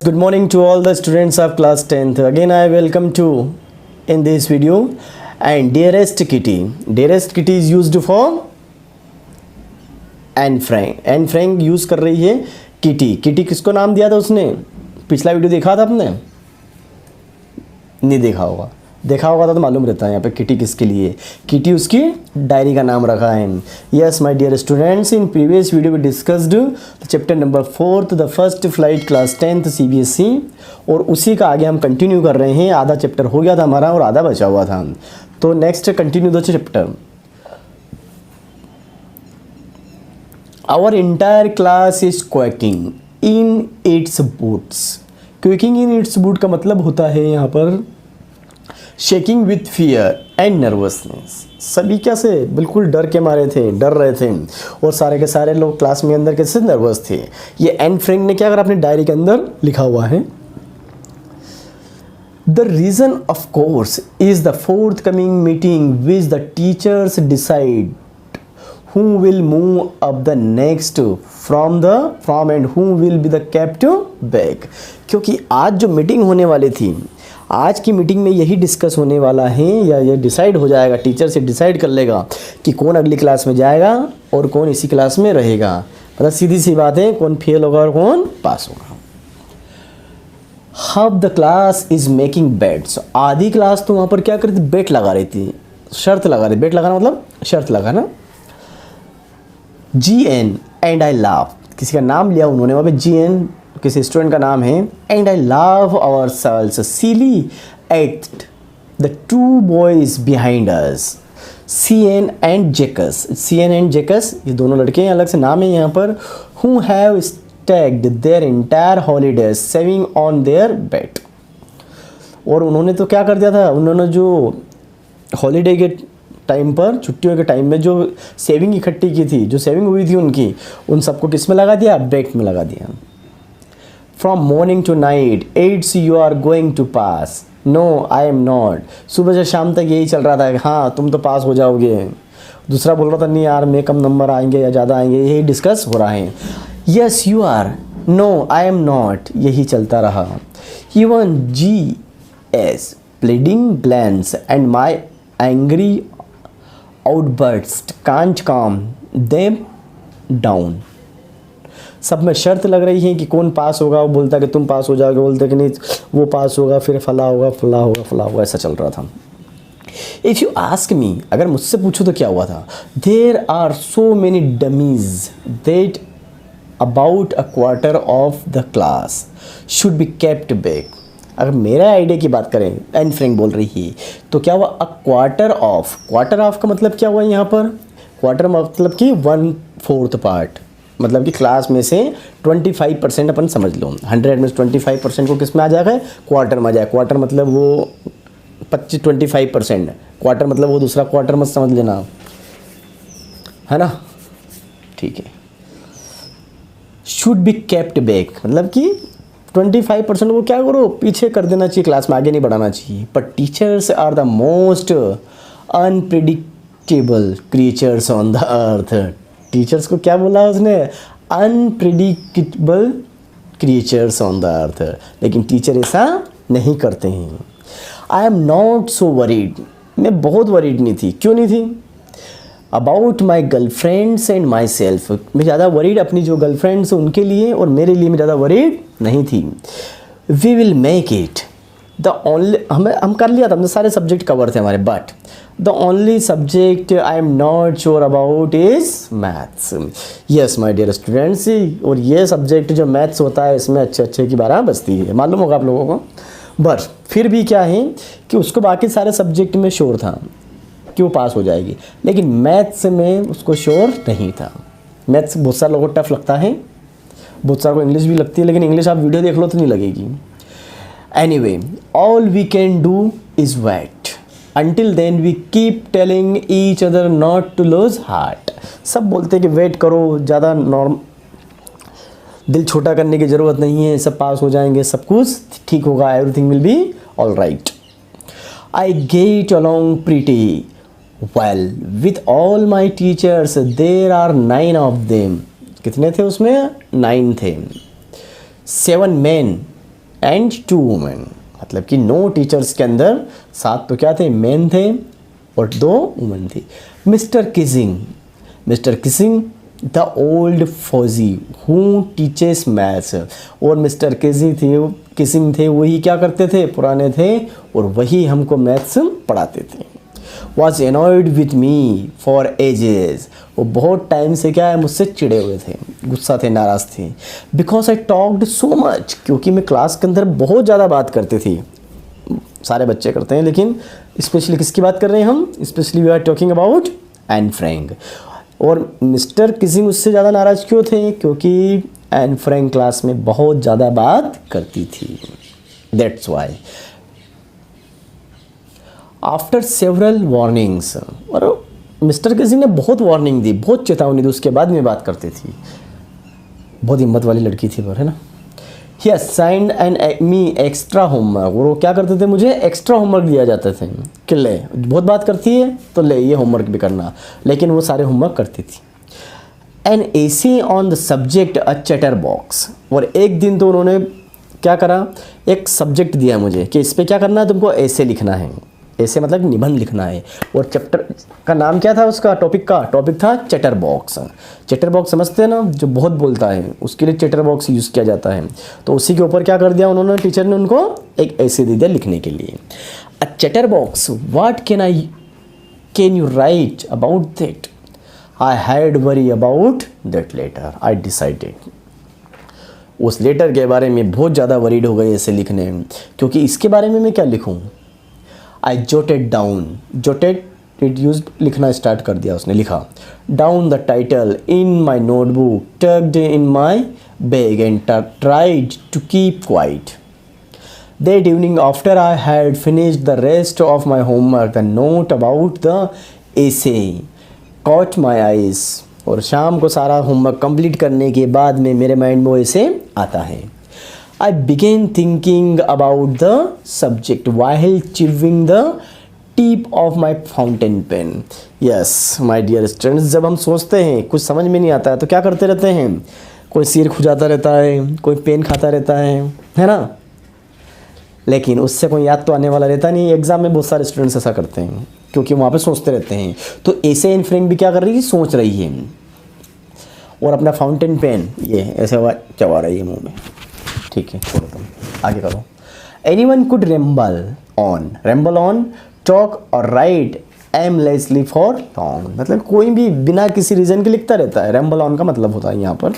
Good morning to all the students of class 10th. Again I welcome to in this video and dearest Kitty. Dearest Kitty is used for Anne Frank. Anne Frank use कर रही है kitty. Kitty किसको नाम दिया था उसने? पिछला video देखा था आपने? नहीं देखा होगा. देखा होगा तो मालूम रहता है यहाँ पे किटी किसके लिए. किटी उसकी डायरी का नाम रखा है. Yes my dear students, in previous video we discussed chapter number 4 the first flight class 10th CBSE और उसी का आगे हम कंटिन्यू कर रहे हैं. आधा चैप्टर हो गया था हमारा और आधा बचा हुआ था. तो next continue the chapter. Our entire class is quaking in its boots. Quaking in its boot का मतलब होता है यहाँ पर shaking with fear and nervousness. सभी कैसे बिल्कुल डर के मारे थे, डर रहे थे और सारे के सारे लोग क्लास में अंदर कैसे नर्वस थे. ये एन फ्रैंक ने क्या करा अपनी डायरी के अंदर लिखा हुआ है. The reason of course is the forthcoming meeting which the teachers decide who will move up the next from and who will be the kept back. क्योंकि आज जो मीटिंग होने वाली थी, आज की मीटिंग में यही डिस्कस होने वाला है या ये डिसाइड हो जाएगा, टीचर से डिसाइड कर लेगा कि कौन अगली क्लास में जाएगा और कौन इसी क्लास में रहेगा. मतलब सीधी सी बात है, कौन फेल होगा और कौन पास होगा. Half the class is making bets. आधी क्लास तो वहाँ पर क्या करती, बेट लगा रही थी, शर्त लगा रही. बेट लगाना मतलब शर्त लगाना. GN एंड आई लाव, किसी का नाम लिया उन्होंने वहाँ पे. GN किसी स्टूडेंट का नाम है. And I love our sales silly at the two boys behind us. CN and Jakes. CN and Jakes ये दोनों लड़के हैं, अलग से नाम है यहाँ पर. Who have stacked their entire holidays saving on their bet. और उन्होंने तो क्या कर दिया था, उन्होंने जो हॉलीडे के टाइम पर, छुट्टियों के टाइम में जो सेविंग इकट्ठी की थी, जो सेविंग हुई थी उनकी, उन सबको किस में लगा दिया, बेट में लगा दिया. From morning to night it's you are going to pass. No I am not. सुबह से शाम तक यही चल रहा था कि हाँ तुम तो पास हो जाओगे. दूसरा बोल रहा था नहीं यार मैं कम नंबर आएंगे या ज़्यादा आएंगे, यही डिस्कस हो रहा है. Yes you are, no I am not, यही चलता रहा. Even GS pleading glance and my angry outburst can't calm them down. सब में शर्त लग रही है कि कौन पास होगा. वो बोलता कि तुम पास हो जाओगे, बोलते कि नहीं वो पास होगा, फिर फला होगा, फला होगा, फला होगा, ऐसा चल रहा था. इफ़ यू आस्क मी, अगर मुझसे पूछो तो क्या हुआ था. There are so many dummies that about a quarter of the class should be kept back. अगर मेरा आइडिया की बात करें, एन फ्रैंक बोल रही है, तो क्या हुआ, अ क्वार्टर ऑफ. क्वार्टर ऑफ का मतलब क्या हुआ यहाँ पर, क्वार्टर मतलब कि 1/4 पार्ट, मतलब कि क्लास में से 25% अपन समझ लो. 100 में 25% को किस में आ जाएगा, क्वार्टर में आ जाएगा. क्वार्टर मतलब वो 25% क्वार्टर मतलब वो दूसरा क्वार्टर मत समझ लेना, है ना. ठीक है. शुड बी केप्ट बैक मतलब कि 25% को क्या करो, पीछे कर देना चाहिए, क्लास में आगे नहीं बढ़ाना चाहिए. But teachers are the most unpredictable creatures on the earth. Teachers को क्या बोला उसने, unpredictable creatures on the earth. लेकिन टीचर ऐसा नहीं करते हैं. I am not so worried, मैं बहुत वरीड नहीं थी. क्यों नहीं थी, about my girlfriends and my self. मैं ज़्यादा वरीड अपनी जो गर्लफ्रेंड्स उनके लिए और मेरे लिए मैं ज़्यादा वरीड नहीं थी. We will make it the only, हम कर लिया था, हमने सारे सब्जेक्ट कवर थे हमारे. But the only subject I am not sure about is maths. Yes my dear students, और ये सब्जेक्ट जो मैथ्स होता है इसमें अच्छे अच्छे की 12 बजती है, मालूम होगा आप लोगों को. बट फिर भी क्या है कि उसको बाकी सारे सब्जेक्ट में श्योर था कि वो पास हो जाएगी, लेकिन मैथ्स में उसको श्योर नहीं था. मैथ्स बहुत सारे लोगों को टफ लगता है, बहुत सारे को इंग्लिश भी लगती है, लेकिन इंग्लिश आप वीडियो देख लो तो नहीं लगेगी. Anyway, all we can do is wait. Until then we keep telling each other not to lose heart. सब बोलते हैं कि वेट करो, ज़्यादा दिल छोटा करने की ज़रूरत नहीं है, सब पास हो जाएंगे, सब कुछ ठीक होगा, everything will be all right. I get along pretty well with all my teachers. there are 9 of them. कितने थे उसमें, 9 थे. 7 men एंड 2 वुमेन, मतलब कि 9 टीचर्स के अंदर 7 तो क्या थे, मेन थे और 2 वुमेन थी। मिस्टर किसिंग द ओल्ड फौजी हु टीचेस मैथ्स, और मिस्टर किसिंग थे वही क्या करते थे, पुराने थे और वही हमको मैथ्स पढ़ाते थे। Was annoyed with me for ages, वो बहुत टाइम से क्या है, मुझसे चिड़े हुए थे, गुस्सा थे, नाराज़ थे। Because I talked so much, क्योंकि मैं क्लास के अंदर बहुत ज़्यादा बात करती थी। सारे बच्चे करते हैं, लेकिन स्पेशली किसकी बात कर रहे हैं हम, specially we are talking about Anne Frank. और मिस्टर किसिंग उससे ज़्यादा नाराज़ क्यों थे, क्योंकि एन फ्रैंक क्लास में बहुत ज़्यादा बात करती थी, that's why. After several warnings, और मिस्टर किसिंग ने बहुत वार्निंग दी, बहुत चेतावनी दी, उसके बाद में बात करती थी। बहुत हिम्मत वाली लड़की थी पर, है ना। He assigned and me extra homework, और वो क्या करते थे, मुझे एक्स्ट्रा होमवर्क दिया जाते थे कि ले बहुत बात करती है तो ले ये होमवर्क भी करना, लेकिन वो सारे होमवर्क करती थी। An essay on the subject a chatter box, और एक दिन तो उन्होंने क्या करा, एक सब्जेक्ट दिया मुझे कि इस पर क्या करना है, तुमको ऐसे लिखना है, ऐसे मतलब निबंध लिखना है। और चैप्टर का नाम क्या था, उसका टॉपिक था चैटर बॉक्स। चैटर बॉक्स समझते हैं ना, जो बहुत बोलता है, उसके लिए चैटर बॉक्स यूज़ किया जाता है। तो उसी के ऊपर क्या कर दिया उन्होंने, टीचर ने उनको एक ऐसे दे दिया लिखने के लिए, a chatterbox, what can you write about that, I had worry about that letter, I decided. उस लेटर के बारे में बहुत ज़्यादा वरीड हो गए ऐसे लिखने, क्योंकि इसके बारे में मैं क्या लिखूँ। I jotted down, jotted it use लिखना स्टार्ट कर दिया, उसने लिखा down the title in my notebook, tucked in my bag and tried to keep quiet. That evening after I had finished the rest of my homework, the note about the essay caught my eyes, और शाम को सारा homework complete करने के बाद में मेरे mind में वो ऐसे आता है। I began thinking about the subject while chewing the tip of my fountain pen. Yes, my dear students, जब हम सोचते हैं कुछ समझ में नहीं आता है तो क्या करते रहते हैं, कोई सिर खुजाता रहता है, कोई पेन खाता रहता है ना। लेकिन उससे कोई याद तो आने वाला रहता नहीं। एग्जाम में बहुत सारे स्टूडेंट्स ऐसा करते हैं क्योंकि वहाँ पे सोचते रहते हैं। तो ऐसे एन फ्रैंक भी क्या कर रही है, सोच रही है और अपना फाउंटेन पेन ये ऐसे चबा रही है मुँह में। ठीक है, छोड़ो तुम, आगे करो। एनीवन कुड रेम्बल ऑन टॉक और राइट एमलेसली फॉर लॉन्ग, मतलब कोई भी बिना किसी रीजन के लिखता रहता है। रेम्बल ऑन का मतलब होता है यहाँ पर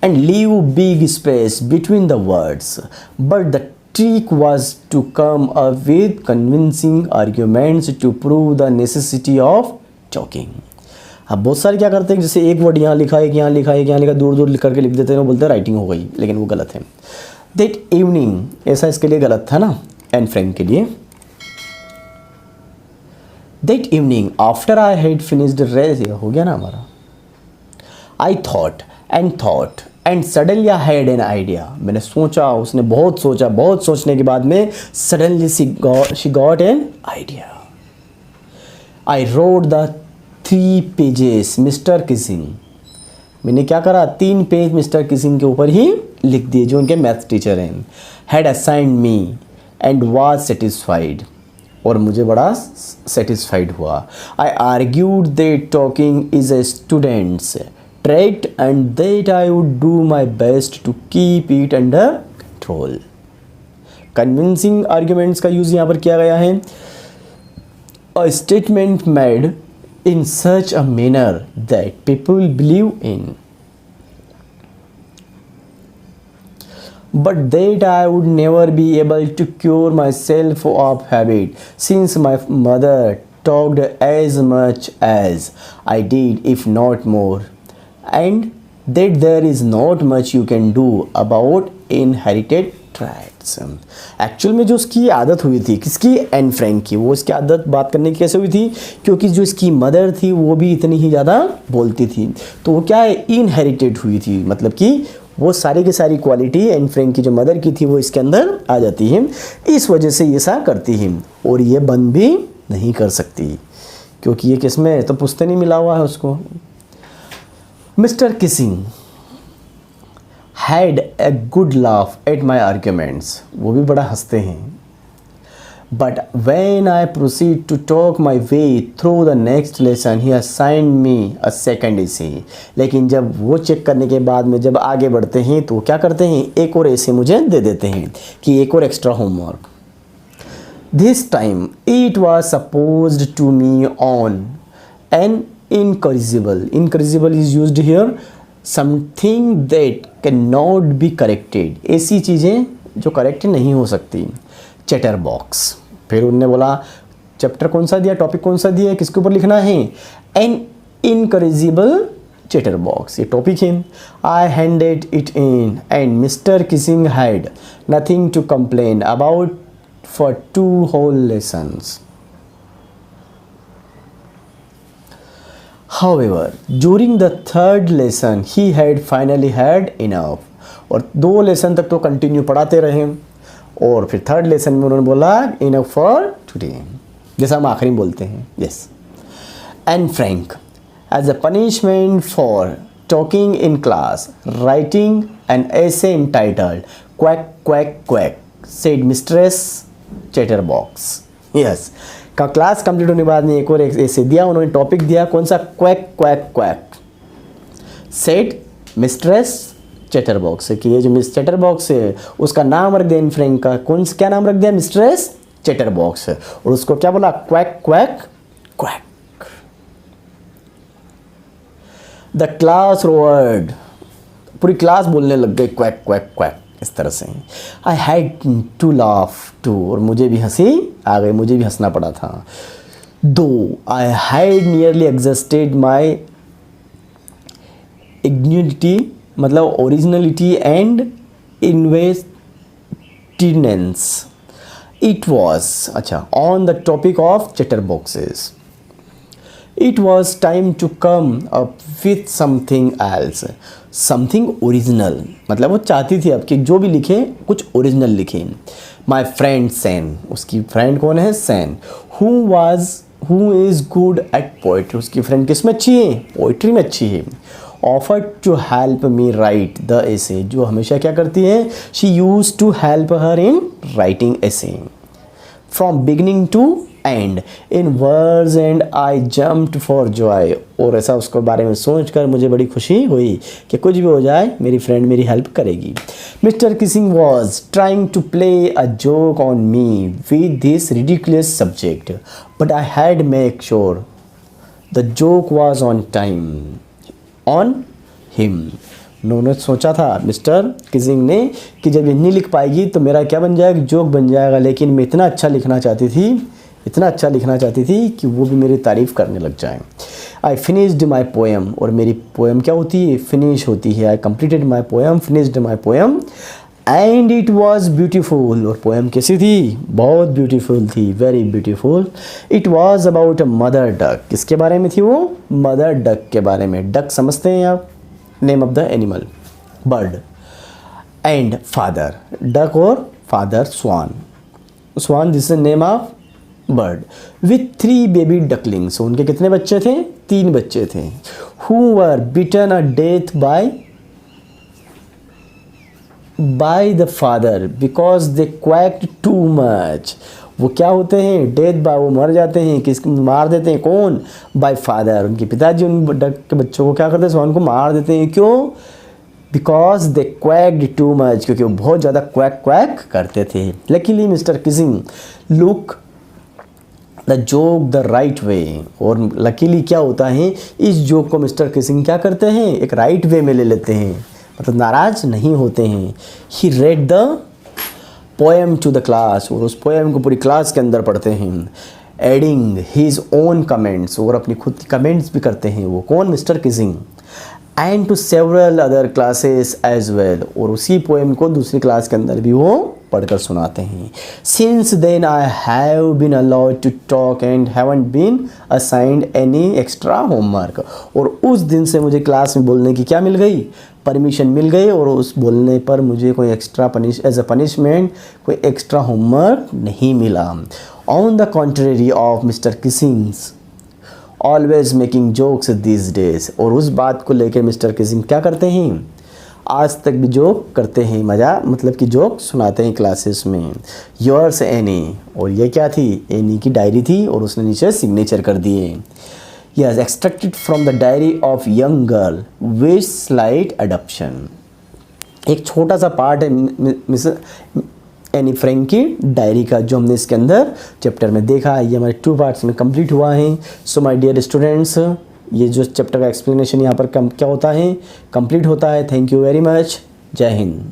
and leave big space between the words, but the trick was to come up with convincing arguments to prove the necessity of talking. अब बहुत सारे क्या करते हैं, जैसे एक वर्ड यहाँ लिखा है, यहाँ लिखा है, यहाँ लिखा, दूर दूर लिख करके लिख देते हैं, वो बोलते हैं राइटिंग हो गई, लेकिन वो गलत है। दैट इवनिंग, ऐसा इसके लिए गलत था ना, एन फ्रैंक के लिए। That evening after I had finished rest, हो गया ना हमारा। I thought and suddenly I had an idea, मैंने सोचा, उसने बहुत सोचा, बहुत सोचने के बाद में suddenly she got an idea. I wrote the 3 pages mister Keesing, मैंने क्या करा, 3 पेज मिस्टर किसिंग के ऊपर ही लिख दिए जो उनके मैथ्स टीचर हैं। Had assigned me and was satisfied, और मुझे बड़ा सेटिस्फाइड हुआ। I argued that talking is a student's trait and that I would do my best to keep it under control. Convincing arguments का use यहाँ पर किया गया है। A statement made in such a manner that people believe in, but that I would never be able to cure myself of habit, since my mother talked as much as I did, if not more, and that there is not much you can do about inherited traits. Actual में जो उसकी आदत हुई थी, किसकी, Anne Frank की, वो इसकी आदत बात करने की कैसे हुई थी, क्योंकि जो इसकी मदर थी वो भी इतनी ही ज़्यादा बोलती थी, तो वो क्या है, इनहेरिटेड हुई थी, मतलब कि वो सारी की सारी क्वालिटी एन फ्रैंक की जो मदर की थी वो इसके अंदर आ जाती है। इस वजह से ये ऐसा करती है, और ये बंद भी नहीं कर सकती क्योंकि ये किसमें, तो पुश्ते नहीं मिला हुआ है उसको। Mister Keesing had a good laugh at my arguments, वो भी बड़ा हंसते हैं। But when I proceed to talk my way through the next lesson, he assigned me a second essay. लेकिन जब वो चेक करने के बाद में जब आगे बढ़ते हैं तो क्या करते हैं, एक और essay मुझे दे देते हैं कि एक और extra homework. This time it was supposed to me on an incorrigible. Incorrigible is used here, something that cannot be corrected. ऐसी चीज़ें जो करेक्ट नहीं हो सकती। Chatter box. फिर उनने बोला चैप्टर कौन सा दिया, टॉपिक कौन सा दिया, किसके ऊपर लिखना है, एन इनकरेजिबल चैटर बॉक्स, ये टॉपिक है। I handed it in and mister Keesing had nothing to complain about for 2 whole lessons. However, during the 3rd lesson he had finally had enough. और 2 लेसन तक तो continue पढ़ाते रहे और फिर 3rd lesson में उन्होंने बोला इनफ फॉर टुडे, जैसा हम आखिरी में बोलते हैं, yes. And Frank as a punishment for talking in class writing an essay entitled quack quack quack said Mistress Chatterbox, yes. का क्लास कंप्लीट होने के बाद में एक और ऐसे दिया उन्होंने, टॉपिक दिया कौन सा, quack quack quack said Mistress chatter box है, कि ये जो मिस चैटर बॉक्स है उसका नाम रख दिया इन फ्रैंक का, कौन सा क्या नाम रख दिया, मिस्ट्रेस चैटर बॉक्स है, और उसको क्या बोला, quack quack quack. The class roared, पूरी क्लास बोलने लग गई क्वैक क्वैक क्वैक इस तरह से। I had to laugh too, और मुझे भी हंसी आ गई, मुझे भी हंसना पड़ा था। दो I had nearly एग्जस्टेड my dignity, मतलब originality and inventiveness, it was, अच्छा, on the topic of chatterboxes, it was time to come up with something else, something original, मतलब वो चाहती थी अब कि जो भी लिखे कुछ ओरिजिनल लिखे। माई फ्रेंड सैन, उसकी फ्रेंड कौन है, Sanne, who is good at poetry, उसकी फ्रेंड किस में अच्छी है, पोइट्री में अच्छी है। Offered to help me write the essay, जो हमेशा क्या करती है, she use to help her in writing essay from beginning to end in words and I jumped for joy, और ऐसा उसके बारे में सोचकर मुझे बड़ी खुशी हुई कि कुछ भी हो जाए मेरी फ्रेंड मेरी हेल्प करेगी। Mister Keesling was trying to play a joke on me with this ridiculous subject but I had make sure the joke was on time on him. उन्होंने सोचा था मिस्टर किसिंग ने कि जब ये नहीं लिख पाएगी तो मेरा क्या बन जाएगा, जोक बन जाएगा, लेकिन मैं इतना अच्छा लिखना चाहती थी, इतना अच्छा लिखना चाहती थी कि वो भी मेरी तारीफ़ करने लग जाए। आई फिनिश्ड माई पोएम, और मेरी पोएम क्या होती है, फिनिश होती है। I completed my poem, finished my poem and it was beautiful, और पोएम कैसी थी, बहुत ब्यूटीफुल थी, very beautiful. It was about a mother duck, किसके बारे में थी वो, मदर डक के बारे में। डक समझते हैं आप, name of the animal, bird, and father, duck और father swan, swan this is name of bird, with 3 baby ducklings, उनके कितने बच्चे थे, 3 बच्चे थे। Who were bitten a death by the father because they quacked too much, वो क्या होते हैं, डेथ बाय, वो मर जाते हैं, किस मार देते हैं, कौन, बाय फादर, उनके पिताजी उन डक के बच्चों को क्या करते हैं, स्वान को मार देते हैं, क्यों, because they quacked too much, क्योंकि वो बहुत ज़्यादा क्वैक क्वैक करते थे। Luckily mister Keesing look the joke the right way, और लकीली क्या होता है, इस जोक को मिस्टर किसिंग क्या करते हैं, एक राइट वे में ले लेते हैं, मतलब नाराज नहीं होते हैं। He read the poem to the class, और उस पोएम को पूरी क्लास के अंदर पढ़ते हैं। एडिंग हिज ओन कमेंट्स, और अपनी खुद की कमेंट्स भी करते हैं, वो कौन, mister Keesling. And to several other classes as well, और उसी पोएम को दूसरी क्लास के अंदर भी वो पढ़कर सुनाते हैं। Since then I have been allowed to talk and haven't been assigned any extra homework, और उस दिन से मुझे क्लास में बोलने की क्या मिल गई, परमिशन मिल गई, और उस बोलने पर मुझे कोई एक्स्ट्रा एज अ पनिशमेंट कोई एक्स्ट्रा होमवर्क नहीं मिला। On the contrary of mister Keesing's always making jokes this days, और उस बात को लेकर मिस्टर किसिंग क्या करते हैं, आज तक भी जोक करते हैं, मज़ा मतलब कि जोक सुनाते हैं क्लासेस में। योर्स एनी, और ये क्या थी, एनी की डायरी थी और उसने नीचे सिग्नेचर कर दिए। Yes, extracted from the diary of young girl with slight adoption. एक छोटा सा पार्ट है मिस एनी फ्रैंक की डायरी का, जो हमने इसके अंदर चैप्टर में देखा। ये हमारे 2 पार्ट्स में कंप्लीट हुआ है। सो माय डियर स्टूडेंट्स, ये जो चैप्टर का एक्सप्लेनेशन यहाँ पर क्या होता है, कंप्लीट होता है। Thank you very much. जय हिंद।